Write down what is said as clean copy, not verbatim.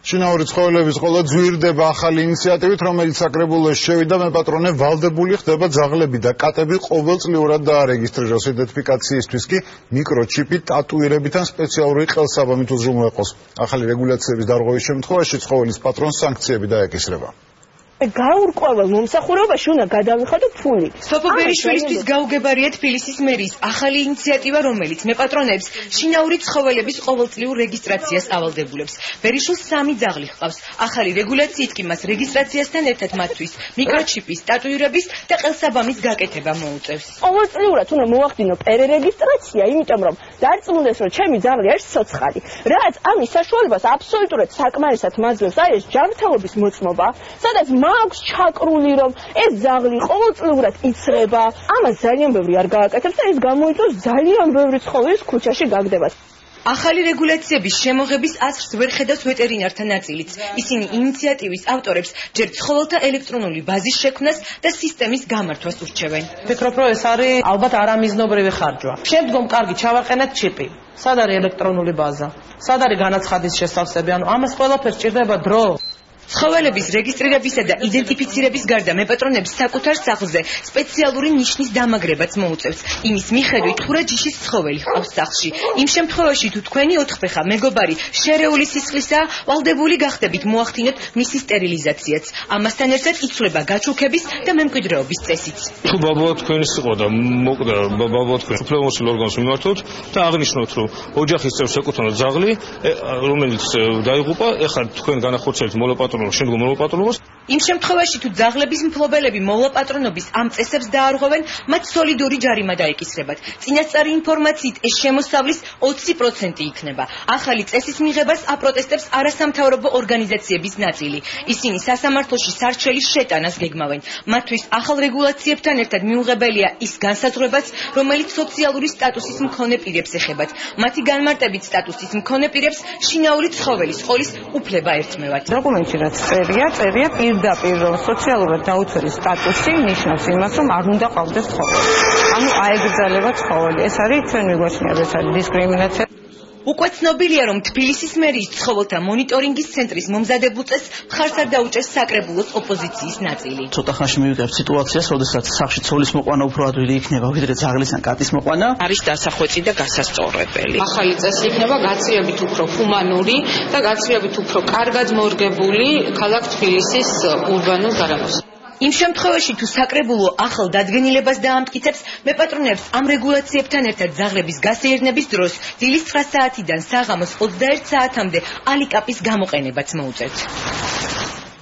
შინაური ცხოველების ყოლა ძვირდება ახალი ინიციატივით, რომელიც საკრებულოში შევიდა, მეპატრონე ვალდებული ხდება ძაღლები და კატები ყოველწლიურად დაარეგისტრიროს. იდენტიფიკაციისთვის კი მიკროჩიპი, ტატუირებით ან სპეციალური ყელსაბამით უზრუნველყოს. ახალი რეგულაციების დარღვევის შემთხვევაში ცხოველის პატრონს სანქციები დაეკისრება. გაურკვეველ მომსახურებაში უნდა გადავიხადოთ ფული. სოფო ბერიშვილისთვის გაუგებარია თბილისის მერის ახალი ინიციატივა, რომელიც მეპატრონებს შინაური ცხოველების ყოველწლიურ რეგისტრაციას ავალდებულებს. ბერიშვილს 3 ძაღლი ჰყავს. ახალი რეგულაციით კი მას რეგისტრაციასთან ერთად მათთვის მიკროჩიპის, ტატუირების და ყელსაბამის გაკეთება მოუწევს. ყოველწლიურად უნდა მოვახდინო პერერეგისტრაცია, იმიტომ რომ დარწმუნდეს, რომ ჩემი ძაღლი არის ცოცხალი. რაც ამის საშუალებას აბსოლუტურად საკმარისად მაძლევს, აი ეს ჯანმრთელობის მოწმობა, სადაც აქვს ჩაკრული, რომ ეს ძაღლი ყოველწლიურად იცრება. ამას ძალიან ბევრი არ გააკეთებს და ეს გამოიწვევს ძალიან ბევრი ცხოველის ქუჩაში გაგდებას. ახალი რეგულაციების შემოღების აზრს ვერ ხედავს ვეტერინართა ნაწილიც. ისინი ინიციატივის ავტორებს ჯერ ცხოველთა ელექტრონული ბაზის შექმნას და სისტემის გამართვას ურჩევენ. ვფიქრობ, რომ ეს არის ალბათ არამიზნობრივი ხარჯვა. შემდგომ კარგი ჩავარყენეთ ჩიპი. სად არის ელექტრონული ბაზა? სად არის განაცხადის შესავსები? ანუ ამას ყველაფერს ჭირდება დრო. ცხოველების რეგისტრირებისა და იდენტიფიცირების გარდა მეპატრონებს საკუთარ სახლზე სპეციალური ნიშნის დამაგრებაც მოუწევს. იმის მიხედვით, თუ რა ჯიშის ცხოველი ჰყავს სახლში. იმ შემთხვევაში, თუ თქვენი ოთხფეხა მეგობარი შერეული სისხლისაა, ვალდებული გახდებით მოახდინოთ მისი სტერილიზაციაც. ამასთან ერთად იცვლება გაჩუქების და მემკვიდრეობის წესიც. თუ ბაბუა თქვენი სიყვა და მოკვდა ბაბუა თქვენ უფლებამოსილ ორგანოს მიმართოთ და აღნიშნოთ, რომ ოჯახის წევრს ეკუთვნა ძაღლი, რომელიც დაიღუპა, ეხლა თქვენ განახორციელებთ მოლაპატრონებთ შემდგომ მოლაპატრონობას. იმ შემთხვევაში, თუ ძაღლების მფლობელები მოლაპატრონობის ამ წესებს დაარღვევენ, მათ სოლიდური ჯარიმა დაეკისრებათ. წინასწარი ინფორმაციით ეს შემოსავლის 20% იქნება. ახალი წესის მიღებას აპროტესტებს არასამთავრობო ორგანიზაციების ნაწილი. ისინი სასამართლოში სარჩელის შეტანას გეგმავენ. მათთვის ახალ რეგულაციებთან ერთად მიუღებელია ის განსაზღვრებაც, რომელიც სოციალური სტატუსის მქონე პირებს ეხებათ. მათი განმარტებით სტატუსის მქონე პირებს შინაური ცხოველის ყოლის უფლება ერთმევათ. დოკუმენტში რაც წერია პირდაპირ რომ სოციალურად დაუცველი სტატუსი ნიშნავს იმას, რომ არ უნდა ყავდეს ცხოველი. ანუ აეგრძალება ცხოველი. ეს არის ჩვენ მიგვაჩნია, ეს არის დისკრიმინაცია. უკვე ცნობილია, რომ თბილისის მერიის ცხოველთა მონიტორინგის ცენტრის მომზადებულ წესს მხარს არ დაუჭერს საკრებულოს ოპოზიციის ნაწილი. ცოტა ხანში მივიღებთ სიტუაციას, როდესაც სახლში ცხოველის მოყვანა უფრო ადვილი იქნება, ვიდრე ძაღლის ან კატის მოყვანა. არის დასახვეწი და გასასწორებელი. ახალი წესი იქნება გაცილებით უფრო ჰუმანური და გაცილებით უფრო კარგად მორგებული ქალაქ თბილისის ურბანულ გარემოს. იმ შემთხვევაში, თუ საკრებულო ახალ დადგენილებას დაამტკიცებს, მეპატრონებს ამ რეგულაციებთან ერთად ძაღლების გასეირნების დროს დილის 9 საათიდან საღამოს 21 საათამდე ალიკაპის გამოყენებაც მოუწევთ.